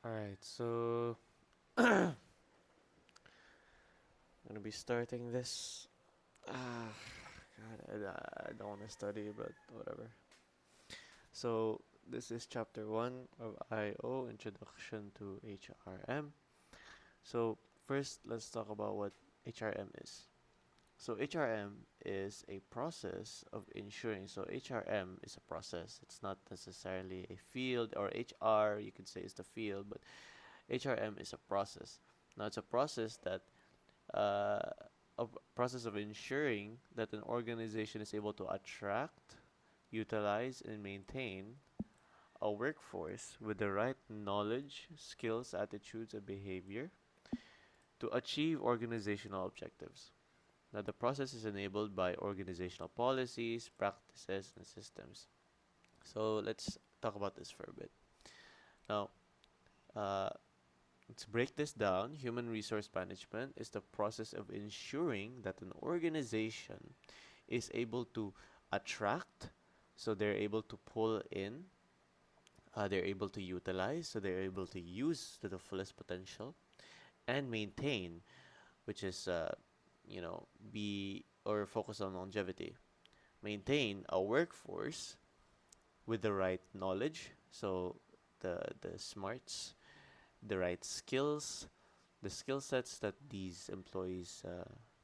Alright, so I'm gonna be starting this. Ah, God, I don't want to study, but whatever. So, this is chapter 1 of IO, Introduction to HRM. So, first, let's talk about what HRM is. So, HRM is a process of ensuring. So, HRM is a process. It's not necessarily a field, or HR, you could say, is the field, but HRM is a process. Now, it's a process that uh, a process of ensuring that an organization is able to attract, utilize, and maintain a workforce with the right knowledge, skills, attitudes, and behavior to achieve organizational objectives. Now, the process is enabled by organizational policies, practices, and systems. So, let's talk about this for a bit. Now, uh, let's break this down. Human resource management is the process of ensuring that an organization is able to attract, so they're able to pull in, they're able to utilize, so they're able to use to the fullest potential, and maintain, which is, be or focus on longevity. Maintain a workforce with the right knowledge, so the smarts, the right skills, the skill sets that these employees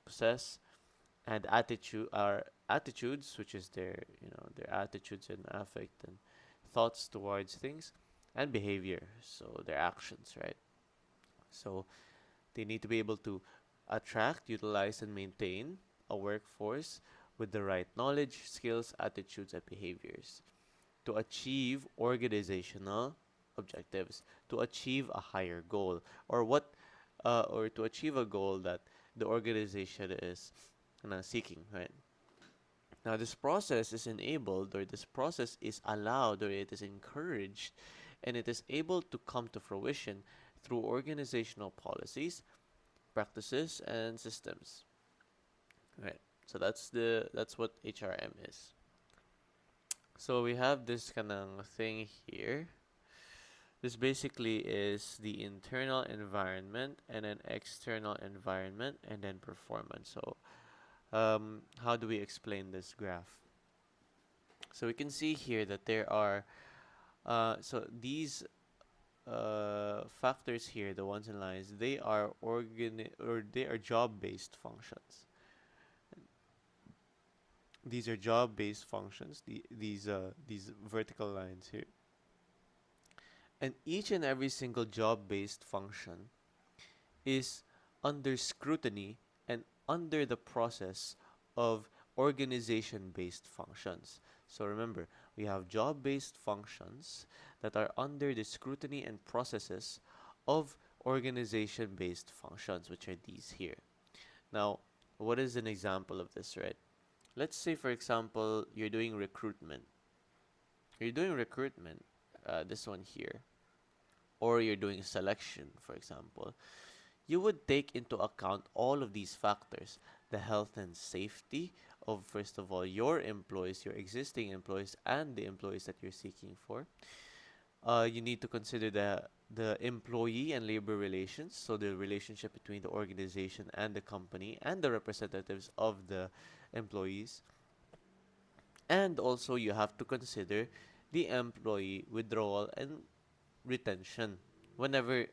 possess, and attitudes, which is their attitudes and affect and thoughts towards things, and behavior, so their actions, right? So they need to be able to attract, utilize, and maintain a workforce with the right knowledge, skills, attitudes, and behaviors to achieve organizational objectives, to achieve a higher goal, or to achieve a goal that the organization is seeking, right? Now, this process is enabled, or this process is allowed, or it is encouraged, and it is able to come to fruition through organizational policies, practices, and systems. Right. So that's what HRM is. So we have this kind of thing here. This basically is the internal environment and an external environment and then performance. So how do we explain this graph? So we can see here that there are so these factors here, the ones in lines, they are job-based functions. These are job-based functions. These vertical lines here, and each and every single job-based function is under scrutiny and under the process of organization-based functions. So remember, we have job-based functions that are under the scrutiny and processes of organization-based functions, which are these here. Now, what is an example of this, right? Let's say, for example, you're doing recruitment. You're doing recruitment, this one here, or you're doing selection, for example. You would take into account all of these factors, the health and safety of, first of all, your employees, your existing employees, and the employees that you're seeking for. You need to consider the employee and labor relations, so the relationship between the organization and the company and the representatives of the employees. And also you have to consider the employee withdrawal and retention whenever.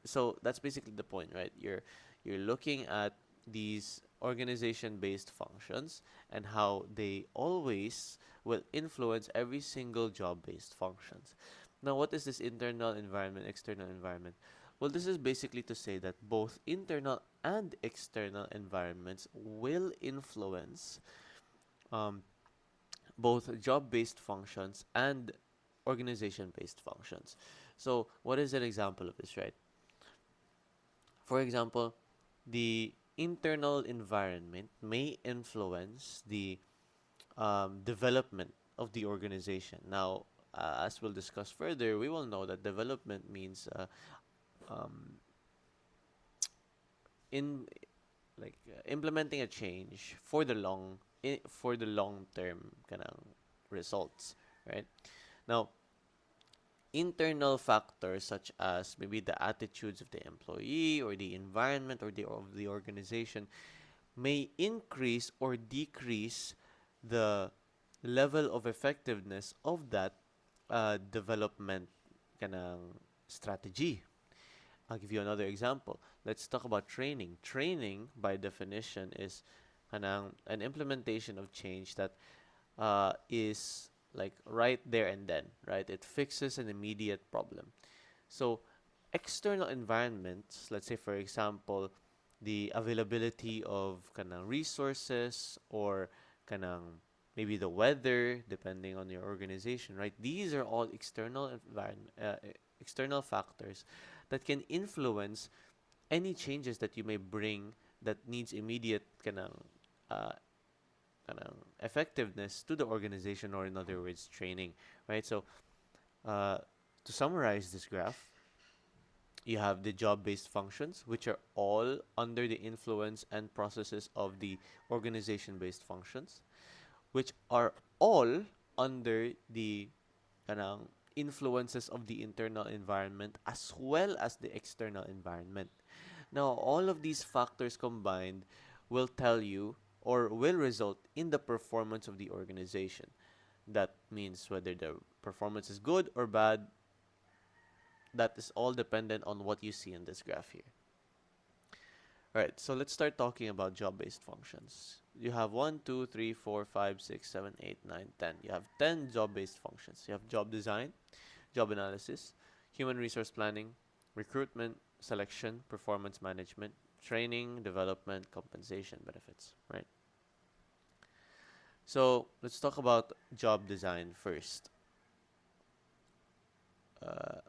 So that's basically the point, right? You're looking at these organization based functions and how they always will influence every single job based functions. Now, what is this internal environment, external environment? Well, this is basically to say that both internal and external environments will influence um, both job-based functions and organization-based functions. So, what is an example of this, right? For example, the internal environment may influence the development of the organization. Now, as we'll discuss further, we will know that development means um, in implementing a change for the long term kind of results, right? Now, internal factors such as maybe the attitudes of the employee or the environment or the organization may increase or decrease the level of effectiveness of that development kanang strategy. I'll give you another example. Let's talk about training. Training, by definition, is kanang an implementation of change that is like right there and then, right? It fixes an immediate problem. So, external environments, let's say for example, the availability of kanang resources or kanang maybe the weather, depending on your organization, right? These are all external factors that can influence any changes that you may bring that needs immediate uh, effectiveness to the organization, or in other words, training, right? So, uh, to summarize this graph, you have the job-based functions, which are all under the influence and processes of the organization-based functions, which are all under the kanang influences of the internal environment as well as the external environment. Now, all of these factors combined will tell you or will result in the performance of the organization. That means whether the performance is good or bad, that is all dependent on what you see in this graph here. Alright, so let's start talking about job-based functions. You have 1, 2, 3, 4, 5, 6, 7, 8, 9, 10. You have 10 job-based functions. You have job design, job analysis, human resource planning, recruitment, selection, performance management, training, development, compensation, benefits, right? So let's talk about job design first.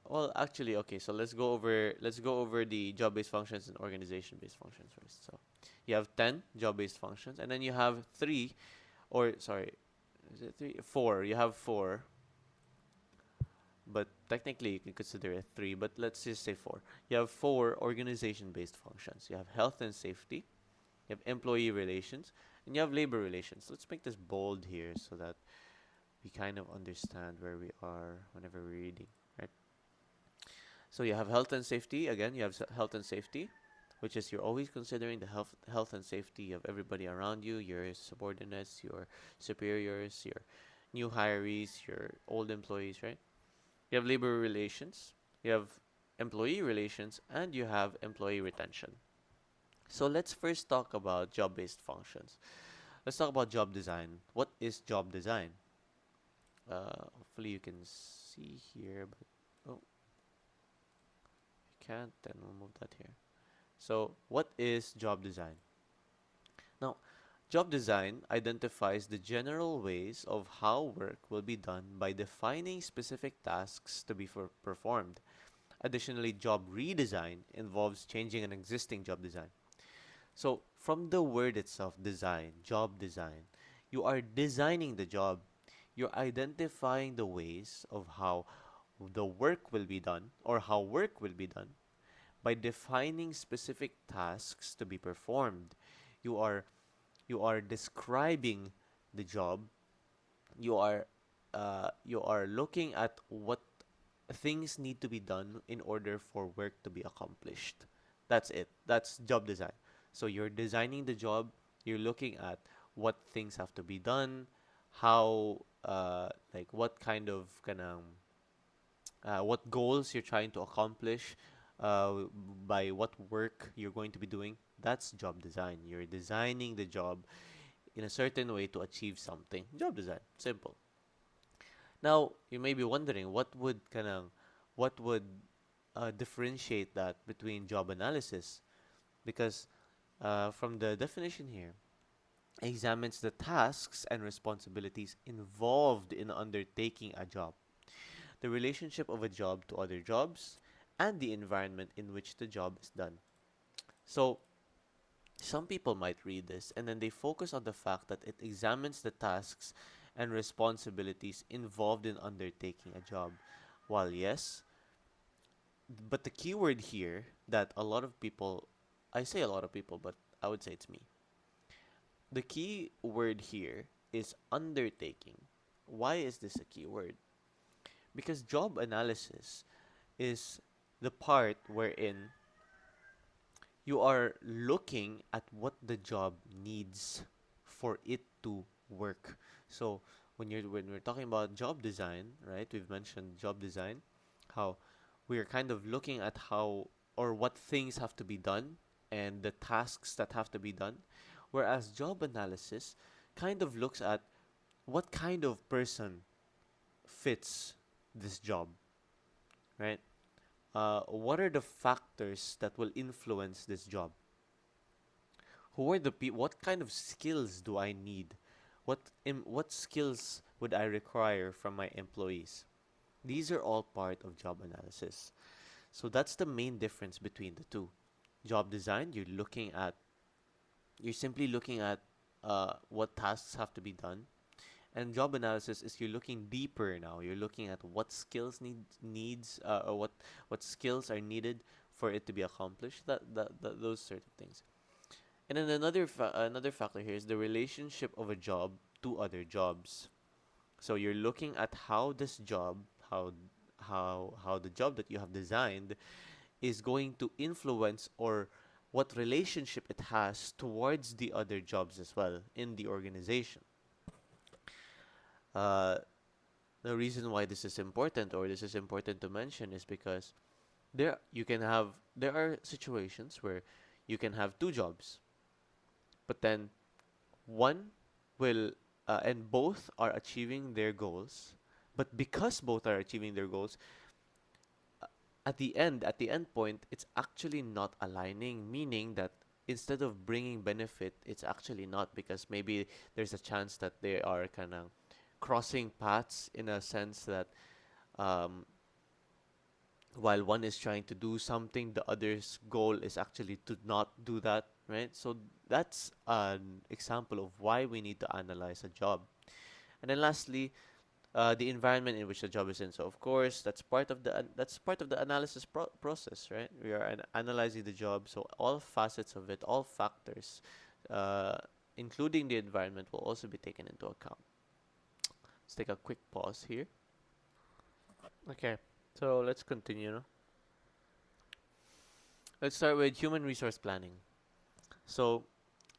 Well, actually, okay. So let's go over the job-based functions and organization-based functions first. So you have 10 job-based functions, and then you have three, or sorry, is it three? Four. You have four, but technically you can consider it three. But let's just say four. You have four organization-based functions. You have health and safety. You have employee relations, and you have labor relations. Let's make this bold here so that we kind of understand where we are whenever we're reading, right? So you have health and safety. Again, you have health and safety, which is you're always considering the health and safety of everybody around you, your subordinates, your superiors, your new hirees, your old employees, right? You have labor relations, you have employee relations, and you have employee retention. So let's first talk about job-based functions. Let's talk about job design. What is job design? Hopefully you can see here, but oh, I can't. Then we'll move that here. So, what is job design? Now, job design identifies the general ways of how work will be done by defining specific tasks to be performed. Additionally, job redesign involves changing an existing job design. So, from the word itself, design, job design, you are designing the job. You're identifying the ways of how the work will be done or how work will be done by defining specific tasks to be performed. You are you are describing the job. You are looking at what things need to be done in order for work to be accomplished. That's it. That's job design. So you're designing the job. You're looking at what things have to be done, how like what kind of what goals you're trying to accomplish, uh, by what work you're going to be doing. That's job design. You're designing the job in a certain way to achieve something. Job design, simple. Now you may be wondering what would differentiate that between job analysis, because from the definition here, examines the tasks and responsibilities involved in undertaking a job, the relationship of a job to other jobs, and the environment in which the job is done. So, some people might read this and then they focus on the fact that it examines the tasks and responsibilities involved in undertaking a job. While yes, but the keyword here that a lot of people, I say a lot of people, but I would say it's me. The key word here is undertaking. Why is this a key word? Because job analysis is the part wherein you are looking at what the job needs for it to work. So when we're talking about job design, right? We've mentioned job design, how we're kind of looking at how or what things have to be done and the tasks that have to be done. Whereas job analysis kind of looks at what kind of person fits this job, right? What are the factors that will influence this job? Who are the people? What kind of skills do I need? What skills would I require from my employees? These are all part of job analysis. So that's the main difference between the two. Job design, you're simply looking at what tasks have to be done, and job analysis is you're looking deeper now. You're looking at what skills needs or what skills are needed for it to be accomplished. That those sort of things. And then another factor here is the relationship of a job to other jobs. So you're looking at how this job, how the job that you have designed is going to influence or what relationship it has towards the other jobs as well in the organization. Uh, the reason why this is important or this is important to mention is because there are situations where you can have two jobs, but then one will and both are achieving their goals, but because both are achieving their goals, at the end point it's actually not aligning, meaning that instead of bringing benefit, it's actually not, because maybe there's a chance that they are kind of crossing paths in a sense that um, while one is trying to do something, the other's goal is actually to not do that, right? So that's an example of why we need to analyze a job. And then lastly, the environment in which the job is in. So of course, that's part of the analysis process, right? We are analyzing the job, so all facets of it, all factors, uh, including the environment, will also be taken into account. Let's take a quick pause here. Okay, so let's continue. No? Let's start with human resource planning. So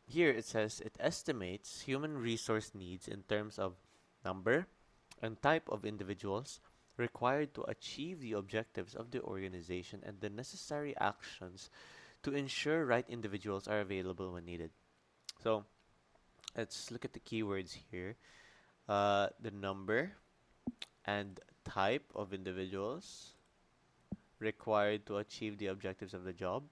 here it says it estimates human resource needs in terms of number and type of individuals required to achieve the objectives of the organization and the necessary actions to ensure right individuals are available when needed. So let's look at the keywords here. The number and type of individuals required to achieve the objectives of the job,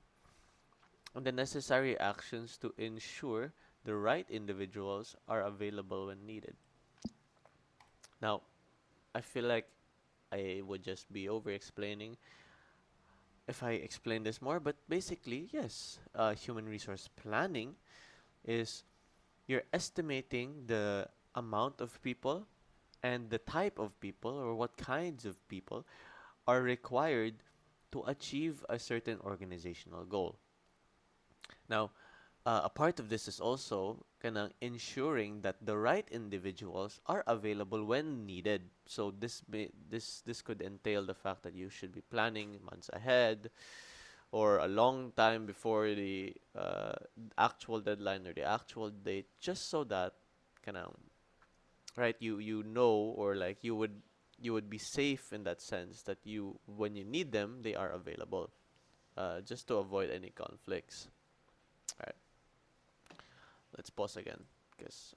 and the necessary actions to ensure the right individuals are available when needed. Now, I feel like I would just be over explaining if I explain this more, but basically, yes, human resource planning is you're estimating the amount of people and the type of people or what kinds of people are required to achieve a certain organizational goal. Now, a part of this is also kind of ensuring that the right individuals are available when needed. So this could entail the fact that you should be planning months ahead or a long time before the actual deadline or the actual date, just so that kind of right you know, or like you would be safe in that sense that you when you need them they are available, just to avoid any conflicts. All right, let's pause again because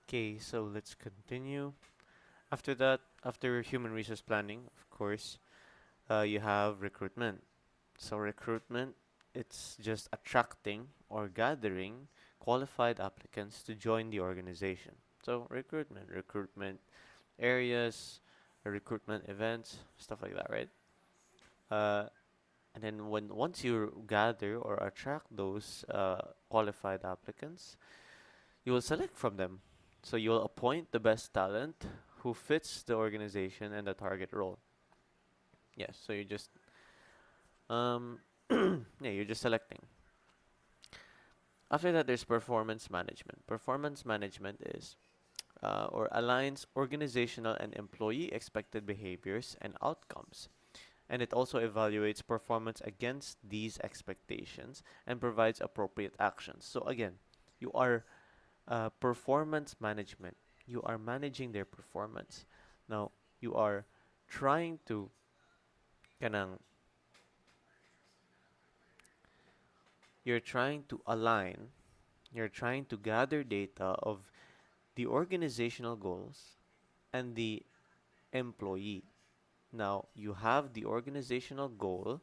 okay, so let's continue. After that, after human resource planning, of course, you have recruitment. So recruitment, it's just attracting or gathering qualified applicants to join the organization. So recruitment areas, recruitment events, stuff like that, right? Uh, and then once you gather or attract those qualified applicants, you will select from them. So you'll appoint the best talent who fits the organization and the target role. Yes, so you just um yeah, you're just selecting. After that, there's performance management. Performance management is or aligns organizational and employee expected behaviors and outcomes. And it also evaluates performance against these expectations and provides appropriate actions. So again, you are performance management. You are managing their performance. Now, you are trying to kanang you're trying to align, you're trying to gather data of the organizational goals and the employee. Now, you have the organizational goal,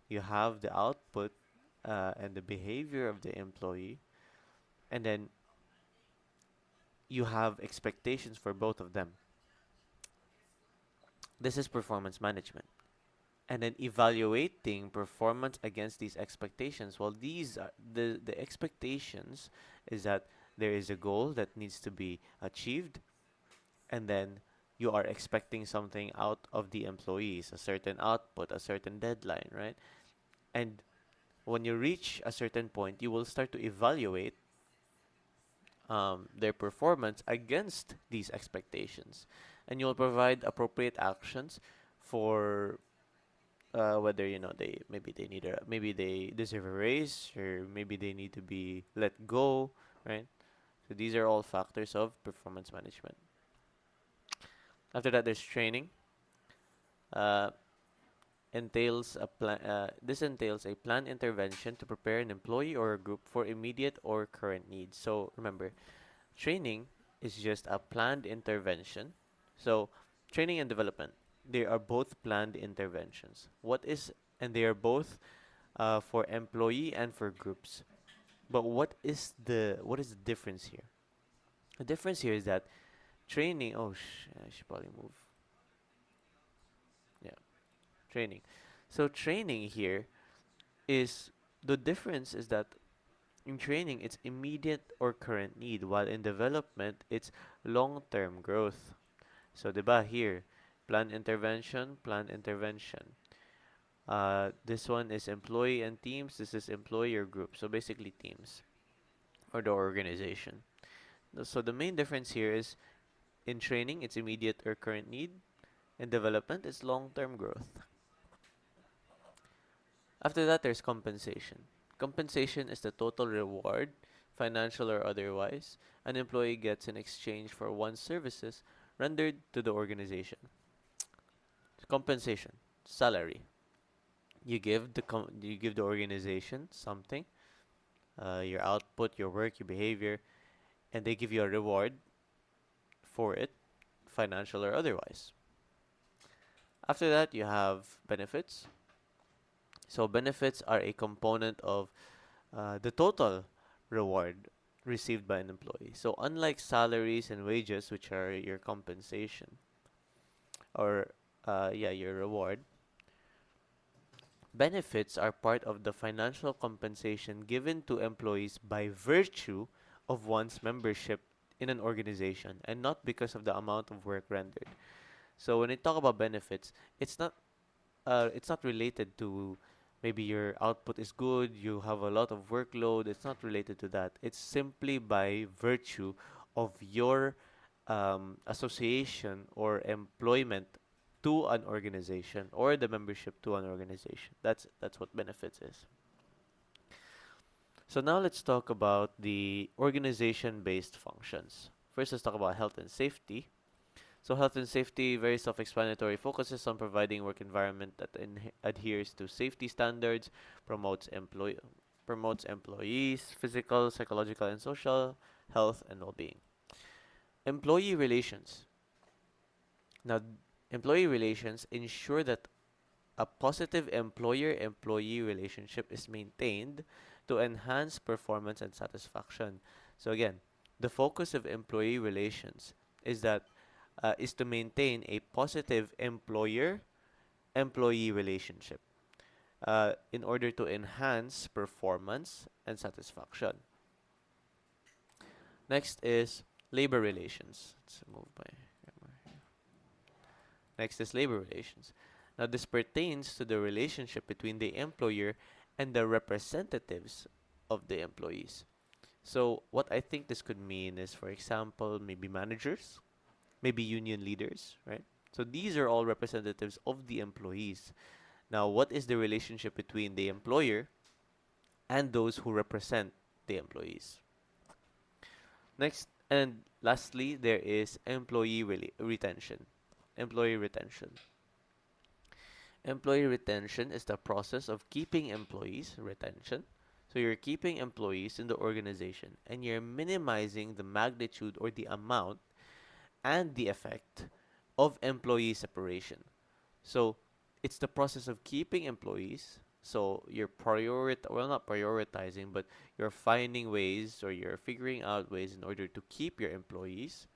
you have the output and the behavior of the employee, and then you have expectations for both of them. This is performance management. And then evaluating performance against these expectations. Well, these are the expectations is that there is a goal that needs to be achieved, and then you are expecting something out of the employees, a certain output, a certain deadline, right? And when you reach a certain point, you will start to evaluate their performance against these expectations, and you'll provide appropriate actions for whether they maybe they need a maybe they deserve a raise, or maybe they need to be let go, right? So these are all factors of performance management. After that, there's training. Uh, this entails a planned intervention to prepare an employee or a group for immediate or current needs. So remember, training is just a planned intervention. So training and development, they are both planned interventions. And they are both for employee and for groups. But what is the difference here? The difference here is that training. I should probably move. Yeah, training. So training here is the difference is that in training it's immediate or current need, while in development it's long-term growth. So diba here, plan intervention. This one is employee and teams. This is employer group. So basically teams or the organization. So the main difference here is in training, it's immediate or current need. In development, it's long-term growth. After that, there's compensation. Compensation is the total reward, financial or otherwise, an employee gets in exchange for one's services rendered to the organization. Compensation, salary. You give the organization something, your output, your work, your behavior, and they give you a reward for it, financial or otherwise. After that, you have benefits. So benefits are a component of the total reward received by an employee. So unlike salaries and wages, which are your compensation or your reward, benefits are part of the financial compensation given to employees by virtue of one's membership in an organization and not because of the amount of work rendered. So when I talk about benefits, it's not related to maybe your output is good, you have a lot of workload. It's not related to that. It's simply by virtue of your association or employment to an organization or the membership to an organization. That's what benefits is. So now let's talk about the organization-based functions. First, let's talk about health and safety. So health and safety, very self-explanatory, focuses on providing work environment that adheres to safety standards, promotes employee promotes employees' physical, psychological, and social health and well-being. Employee relations. Now, employee relations ensure that a positive employer-employee relationship is maintained to enhance performance and satisfaction. So again, the focus of employee relations is to maintain a positive employer-employee relationship in order to enhance performance and satisfaction. Next is labor relations. Let's move my camera. Next is labor relations. Now, this pertains to the relationship between the employer and the representatives of the employees. So what I think this could mean is, for example, maybe managers, maybe union leaders, right? So these are all representatives of the employees. Now, what is the relationship between the employer and those who represent the employees? Next, and lastly, there is retention. Employee retention. Employee retention is the process of keeping employees, retention. So you're keeping employees in the organization and you're minimizing the magnitude or the amount and the effect of employee separation. So it's the process of keeping employees. So you're not prioritizing, but you're finding ways or you're figuring out ways in order to keep your employees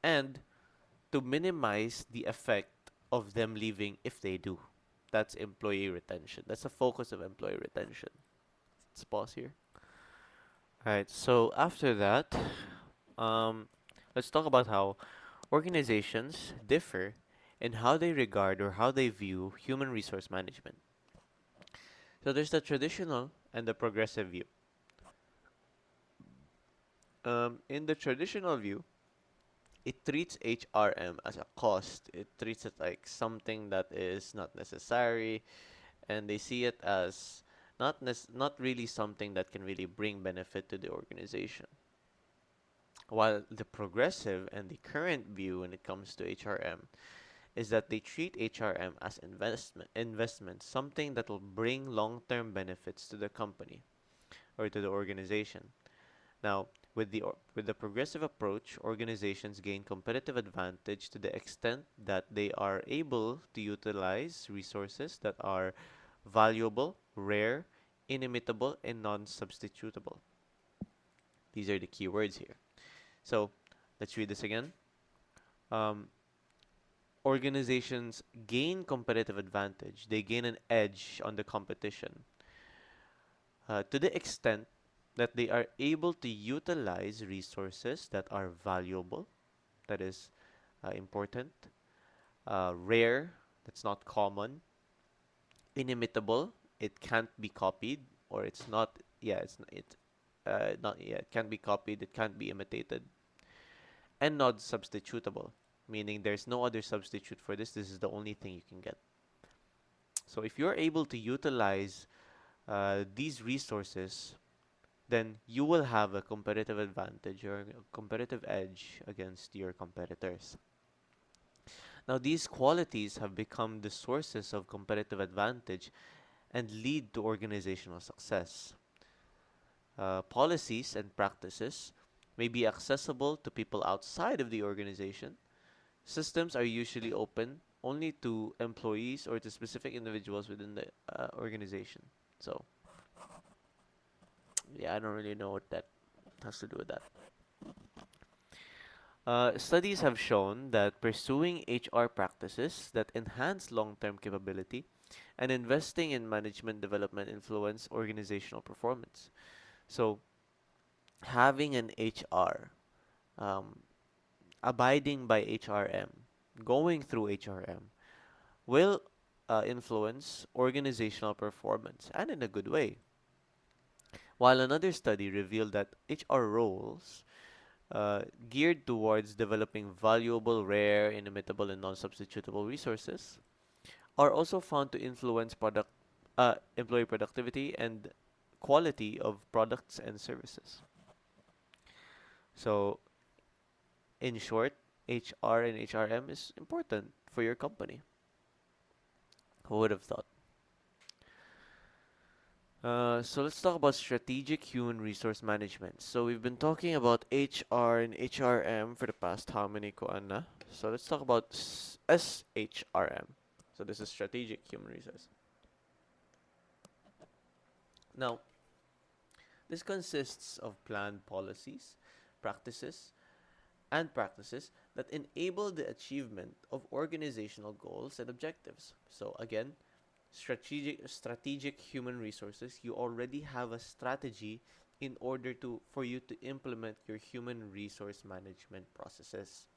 and to minimize the effect of them leaving if they do. That's employee retention. That's the focus of employee retention. Let's pause here. All right. So after that, um, let's talk about how organizations differ in how they regard or how they view human resource management. So there's the traditional and the progressive view. In the traditional view, it treats HRM as a cost. It treats it like something that is not necessary, and they see it as not really something that can really bring benefit to the organization. While the progressive and the current view when it comes to HRM is that they treat HRM as investment, something that will bring long-term benefits to the company or to the organization. Now, with the progressive approach, organizations gain competitive advantage to the extent that they are able to utilize resources that are valuable, rare, inimitable, and non-substitutable. These are the key words here. So, let's read this again. Um, Organizations gain competitive advantage. They gain an edge on the competition to the extent that they are able to utilize resources that are valuable, that is important, rare, that's not common, inimitable, it can't be copied, or it's not, yeah, it can't be copied, it can't be imitated, and not substitutable, meaning there's no other substitute for this. This is the only thing you can get. So if you're able to utilize these resources, then you will have a competitive advantage or a competitive edge against your competitors. Now, these qualities have become the sources of competitive advantage and lead to organizational success. Policies and practices may be accessible to people outside of the organization. Systems are usually open only to employees or to specific individuals within the organization. So, yeah, I don't really know what that has to do with that. Studies have shown that pursuing HR practices that enhance long term capability and investing in management development influence organizational performance. So, having an HR, um, abiding by HRM, going through HRM, will influence organizational performance and in a good way. While another study revealed that HR roles geared towards developing valuable, rare, inimitable, and non-substitutable resources are also found to influence employee productivity and quality of products and services. So, in short, HR and HRM is important for your company. Who would have thought? So let's talk about strategic human resource management. So we've been talking about HR and HRM for the past how many kuan na? So let's talk about SHRM. So this is strategic human resource. Now, this consists of planned policies, practices, and practices that enable the achievement of organizational goals and objectives. So again, strategic human resources, you already have a strategy in order to for you to implement your human resource management processes.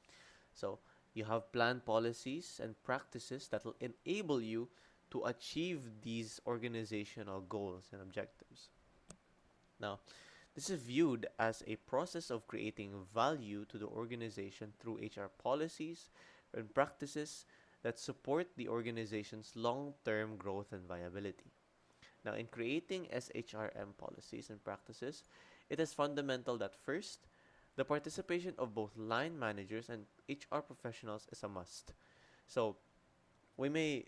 So you have planned policies and practices that will enable you to achieve these organizational goals and objectives. Now, This is viewed as a process of creating value to the organization through HR policies and practices that support the organization's long term growth and viability. Now, in creating SHRM policies and practices, it is fundamental that first, the participation of both line managers and HR professionals is a must. So, we may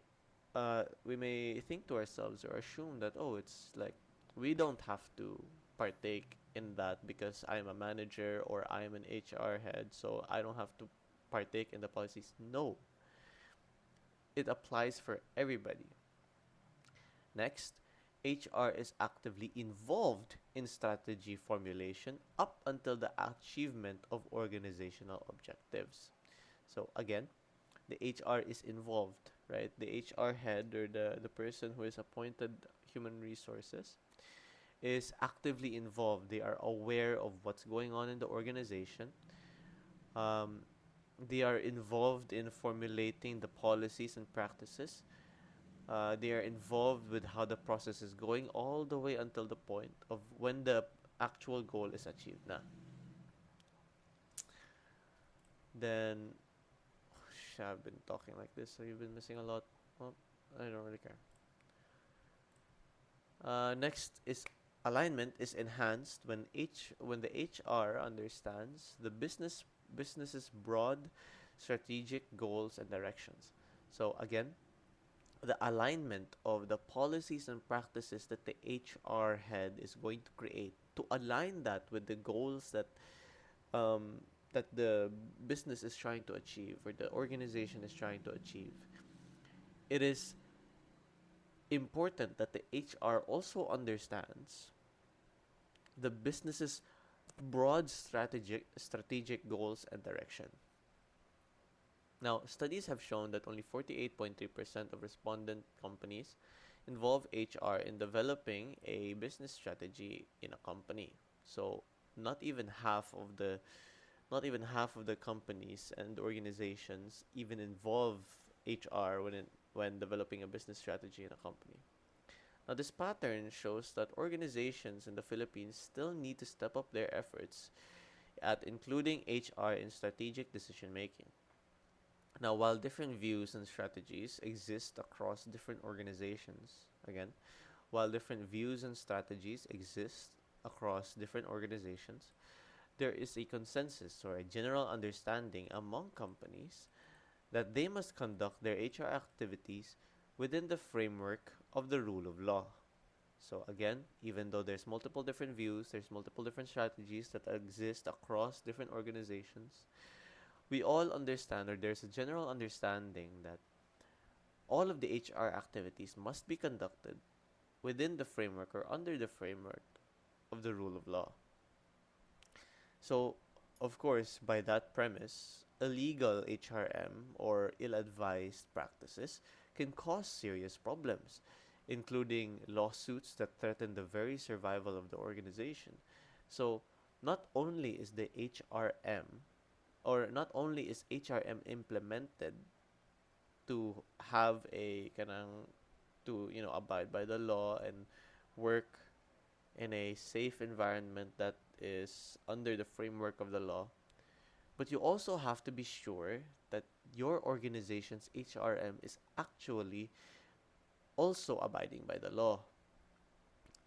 we may think to ourselves or assume that, oh, it's like we don't have to partake in that because I'm a manager or I'm an HR head, so I don't have to partake in the policies. No, it applies for everybody. Next, HR is actively involved in strategy formulation up until the achievement of organizational objectives. So again, the HR is involved, right? The HR head or the person who is appointed human resources is actively involved. They are aware of what's going on in the organization. Um, they are involved in formulating the policies and practices. They are involved with how the process is going all the way until the point of when the actual goal is achieved. Now, then, I've been talking like this, so you've been missing a lot. Well, I don't really care. Next is alignment is enhanced when the HR understands the business's broad strategic goals and directions. So again, the alignment of the policies and practices that the HR head is going to create to align that with the goals um, that the business is trying to achieve or the organization is trying to achieve. It is important that the HR also understands the business's broad strategic goals and direction. Now, studies have shown that only 48.3% of respondent companies involve HR in developing a business strategy in a company. So, not even half of the not even half of the companies and organizations even involve HR when developing a business strategy in a company. Now, this pattern shows that organizations in the Philippines still need to step up their efforts at including HR in strategic decision making. Now, while different views and strategies exist across different organizations, again, while different views and strategies exist across different organizations, there is a consensus or a general understanding among companies that they must conduct their HR activities within the framework of the rule of law. So again, even though there's multiple different views, there's multiple different strategies that exist across different organizations, we all understand, or there's a general understanding, that all of the HR activities must be conducted within the framework or under the framework of the rule of law. So, of course, by that premise, illegal HRM or ill advised practices can cause serious problems, including lawsuits that threaten the very survival of the organization. So, not only is the HRM or not only is HRM implemented to have a kanang to abide by the law and work in a safe environment that is under the framework of the law, but you also have to be sure that your organization's HRM is actually also abiding by the law,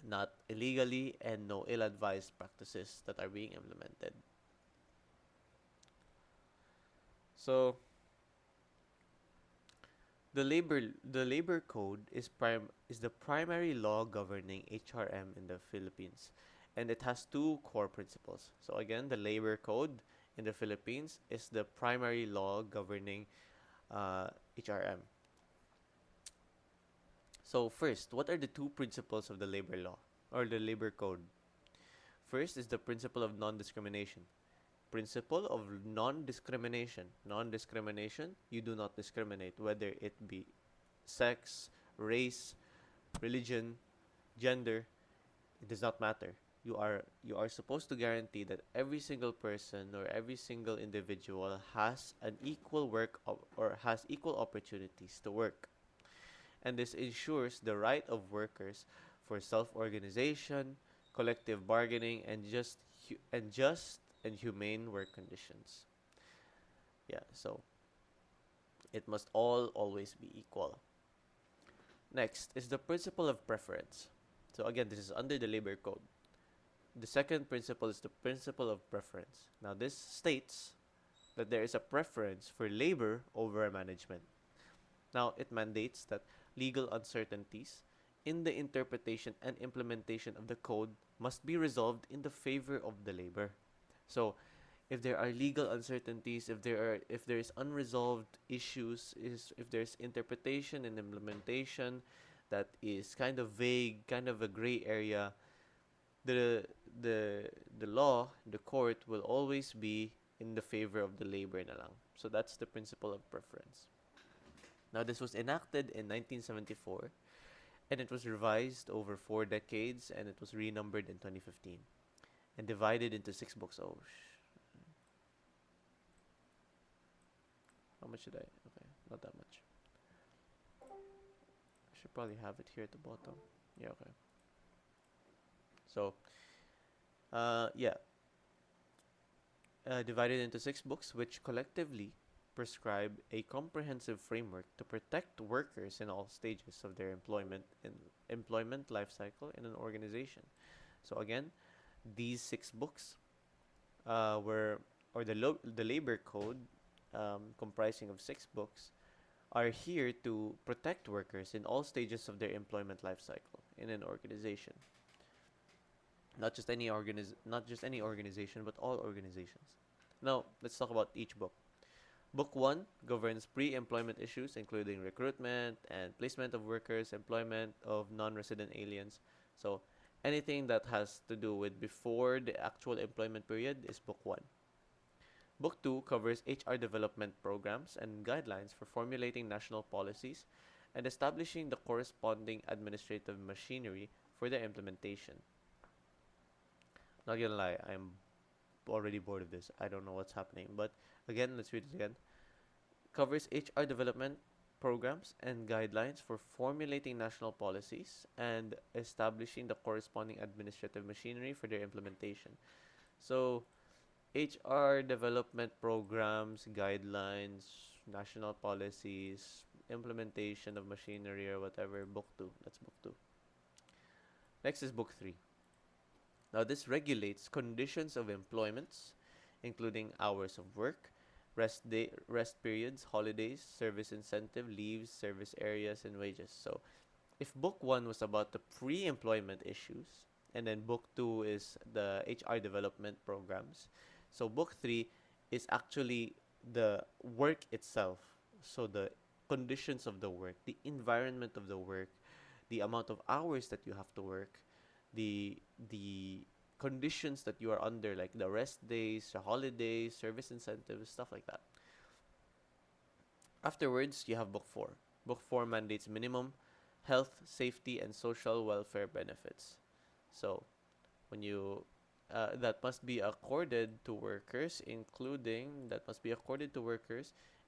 not illegally, and no ill-advised practices that are being implemented. So the labor code is the primary law governing HRM in the Philippines, and it has two core principles. So again, the labor code in the Philippines is the primary law governing HRM. So first, what are the two principles of the labor law or the labor code? First is the principle of non-discrimination. Principle of non-discrimination. Non-discrimination, you do not discriminate, whether it be sex, race, religion, gender, it does not matter. You are supposed to guarantee that every single person or every single individual has an equal or has equal opportunities to work. And this ensures the right of workers for self-organization, collective bargaining, and just and humane work conditions. Yeah, so it must all always be equal. Next is the principle of preference. So again, this is under the labor code. The second principle is the principle of preference. Now, this states that there is a preference for labor over management. Now, it mandates that legal uncertainties in the interpretation and implementation of the code must be resolved in the favor of the labor. So, if there are legal uncertainties, if there is unresolved issues, is if there's interpretation and implementation that is kind of vague, kind of a gray area, the the law, the court will always be in the favor of the labor na lang. So that's the principle of preference. Now this was enacted in 1974 and it was revised over 4 decades and it was renumbered in 2015 and divided into 6 books. Oh, how much did I? Okay, not that much. I should probably have it here at the bottom. Yeah, okay. So, yeah, divided into 6 books, which collectively prescribe a comprehensive framework to protect workers in all stages of their employment life cycle in an organization. So again, these 6 books were or the labor code, comprising of 6 books, are here to protect workers in all stages of their employment life cycle in an organization. Not just any organization, but all organizations. Now, let's talk about each book. Book 1 governs pre-employment issues, including recruitment and placement of workers, employment of non-resident aliens. So, anything that has to do with before the actual employment period is Book 1. Book 2 covers HR development programs and guidelines for formulating national policies and establishing the corresponding administrative machinery for their implementation. Not gonna lie, I'm already bored of this. I don't know what's happening. But again, let's read it again. Covers HR development programs and guidelines for formulating national policies and establishing the corresponding administrative machinery for their implementation. So, HR development programs, guidelines, national policies, implementation of machinery or whatever, book 2. That's book 2. Next is book 3. Now, this regulates conditions of employments, including hours of work, rest periods, holidays, service incentive, leaves, service areas, and wages. So, if book 1 was about the pre-employment issues, and then book 2 is the HR development programs, so book 3 is actually the work itself. So, the conditions of the work, the environment of the work, the amount of hours that you have to work, the conditions that you are under, like the rest days, the holidays, service incentives, stuff like that. Afterwards, you have book 4. Book 4 mandates minimum health, safety, and social welfare benefits. So, when you that must be accorded to workers,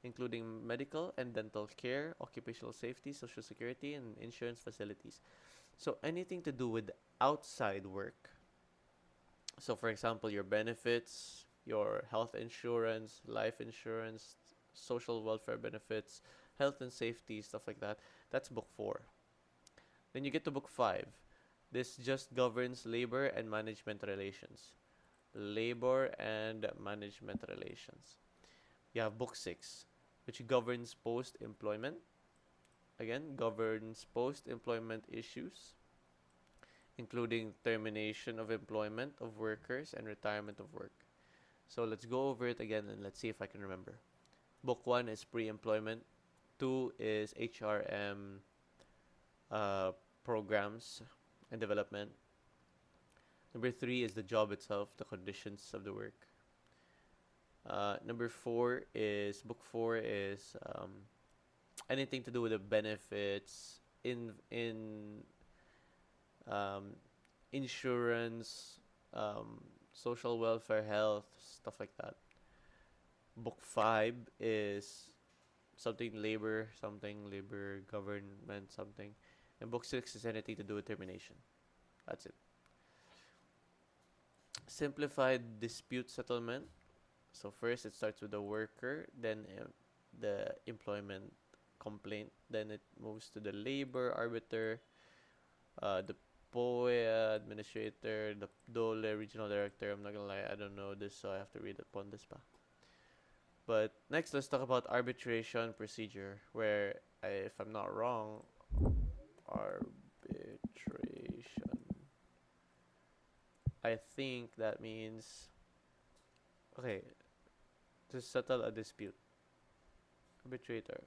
including medical and dental care, occupational safety, social security, and insurance facilities. So anything to do with outside work. So for example, your benefits, your health insurance, life insurance, social welfare benefits, health and safety, stuff like that. That's book 4. Then you get to book 5. This just governs labor and management relations. Labor and management relations. You have book 6, which governs post-employment. Again, governs post-employment issues, including termination of employment of workers and retirement of work. So let's go over it again and let's see if I can remember. Book 1 is pre-employment. 2 is HRM programs and development. Number 3 is the job itself, the conditions of the work. Number 4 is, book 4 is anything to do with the benefits, in insurance, social welfare, health, stuff like that. Book 5 is something labor, government, something. And book 6 is anything to do with termination. That's it. Simplified dispute settlement. So first it starts with the worker, then the employment complaint, then it moves to the labor arbiter, the POE administrator, the DOLE regional director. I'm not gonna lie, I don't know this, so I have to read upon this pa. But next, let's talk about arbitration procedure, where if I'm not wrong, arbitration. I think that means okay to settle a dispute. Arbitrator,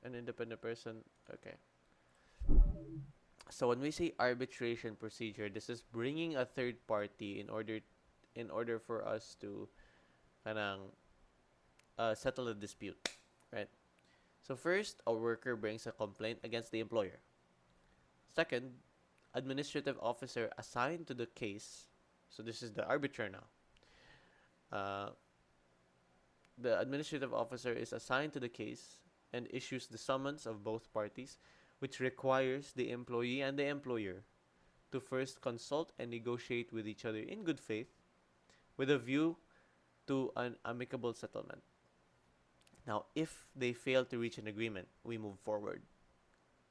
an independent person. Okay. So when we say arbitration procedure, this is bringing a third party in order for us to kanang settle a dispute, right? So first, a worker brings a complaint against the employer. Second, administrative officer assigned to the case. So this is the arbiter now. Uh, the administrative officer is assigned to the case and issues the summons of both parties, which requires the employee and the employer to first consult and negotiate with each other in good faith with a view to an amicable settlement. Now, if they fail to reach an agreement, we move forward.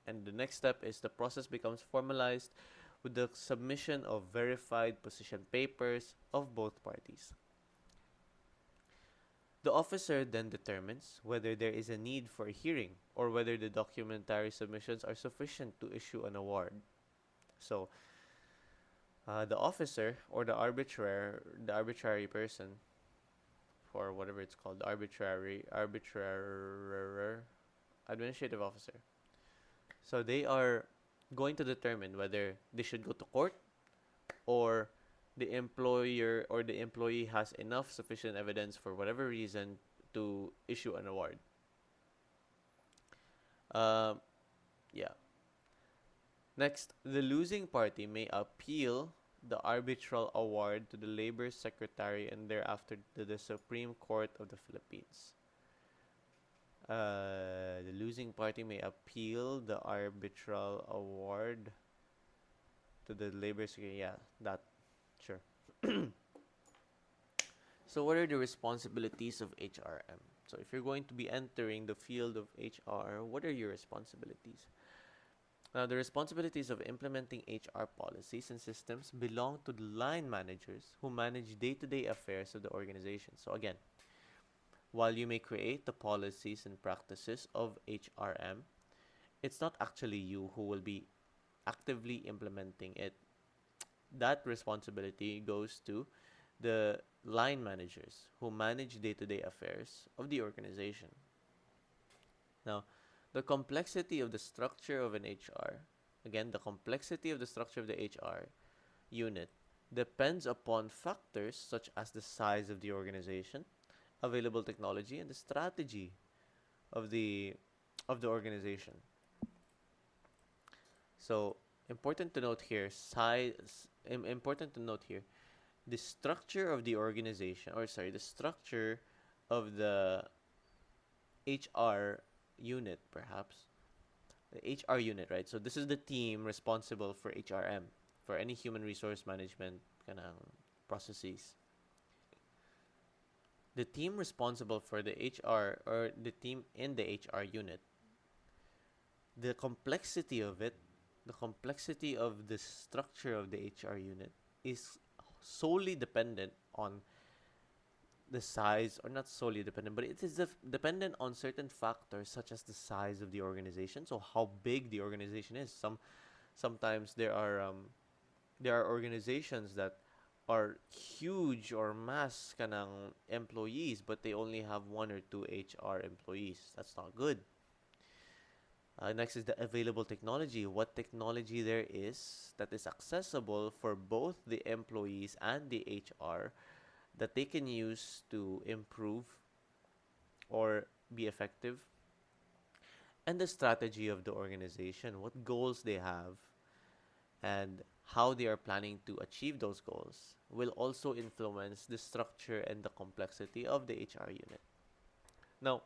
And the next step is the process becomes formalized with the submission of verified position papers of both parties. The officer then determines whether there is a need for a hearing or whether the documentary submissions are sufficient to issue an award. So, the officer or the arbitrary person, for whatever it's called, arbitrar administrative officer. So they are going to determine whether they should go to court or the employer or the employee has enough sufficient evidence for whatever reason to issue an award. Um, yeah. Next, the losing party may appeal the arbitral award to the labor secretary and thereafter to the Supreme Court of the Philippines. The losing party may appeal the arbitral award to the labor secretary. Yeah, that, sure. So, what are the responsibilities of HRM? So, if you're going to be entering the field of HR, what are your responsibilities? Now, the responsibilities of implementing HR policies and systems belong to the line managers who manage day to day affairs of the organization. So, again, while you may create the policies and practices of HRM, it's not actually you who will be actively implementing it. That responsibility goes to the line managers who manage day to day affairs of the organization. Now, the complexity of the structure of an HR, again, the complexity of the structure of the HR unit depends upon factors such as the size of the organization, available technology, and the strategy of the organization. So, important to note here, important to note here, the structure of the organization, or sorry, the structure of the HR unit, perhaps the HR unit, right? So this is the team responsible for HRM, for any human resource management kanang processes. The team responsible for the HR or the team in the HR unit, the complexity of it, the complexity of the structure of the HR unit is solely dependent on the size, or not solely dependent, but it is dependent on certain factors such as the size of the organization. So how big the organization is. Sometimes there are organizations that are huge or mass kanang employees, but they only have one or two HR employees. That's not good. Next is the available technology. What technology there is that is accessible for both the employees and the HR that they can use to improve or be effective, and the strategy of the organization, what goals they have, and how they are planning to achieve those goals will also influence the structure and the complexity of the HR unit. Now,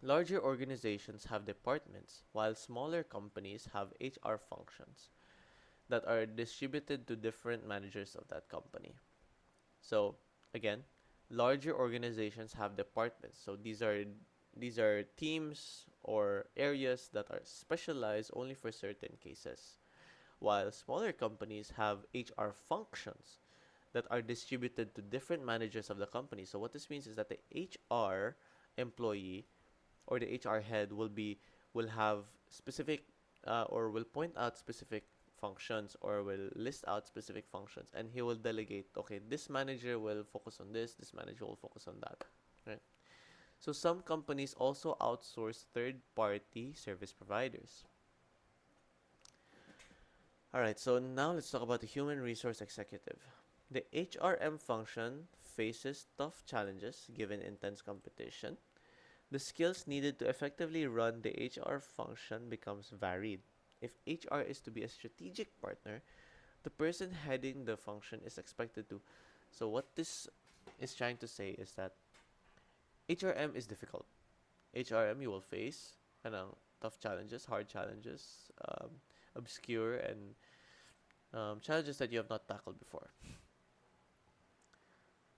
larger organizations have departments, while smaller companies have HR functions. that are distributed to different managers of that company. So again, larger organizations have departments. So these are teams or areas that are specialized only for certain cases, while smaller companies have HR functions that are distributed to different managers of the company. So what this means is that the HR employee or the HR head will have specific or will point out specific functions or will list out specific functions, and he will delegate, okay, this manager will focus on this manager will focus on that, right? So some companies also outsource third party service providers. All right, so now let's talk about the human resource executive. The HRM function faces tough challenges given intense competition. The skills needed to effectively run the HR function becomes varied. If HR is to be a strategic partner, the person heading the function is expected to. So what this is trying to say is that HRM is difficult. HRM, you will face tough challenges, hard challenges, obscure and challenges that you have not tackled before.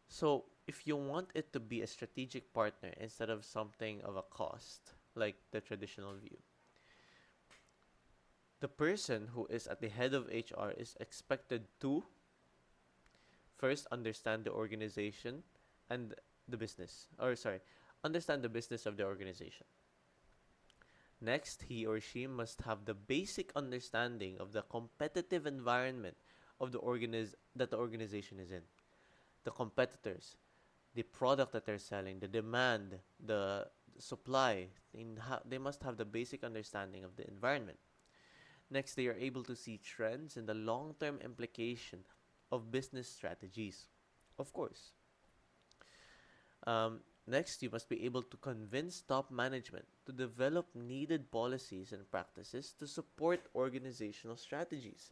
So if you want it to be a strategic partner instead of something of a cost, like the traditional view, the person who is at the head of HR is expected to first understand the organization and the business, or sorry, understand the business of the organization. Next, he or she must have the basic understanding of the competitive environment of that the organization is in. The competitors, the product that they're selling, the demand, the supply. They must have the basic understanding of the environment. Next, they are able to see trends and the long term implication of business strategies. Of course. Next, you must be able to convince top management to develop needed policies and practices to support organizational strategies.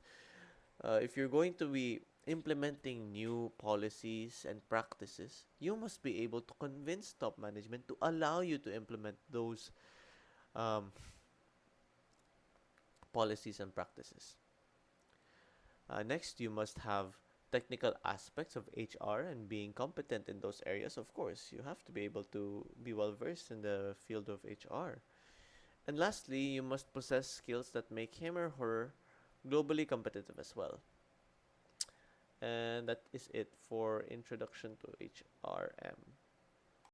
If you're going to be implementing new policies and practices, you must be able to convince top management to allow you to implement those um, policies and practices. Next, you must have technical aspects of HR and being competent in those areas. Of course, you have to be able to be well versed in the field of HR. And lastly, you must possess skills that make him or her globally competitive as well. And that is it for introduction to HRM.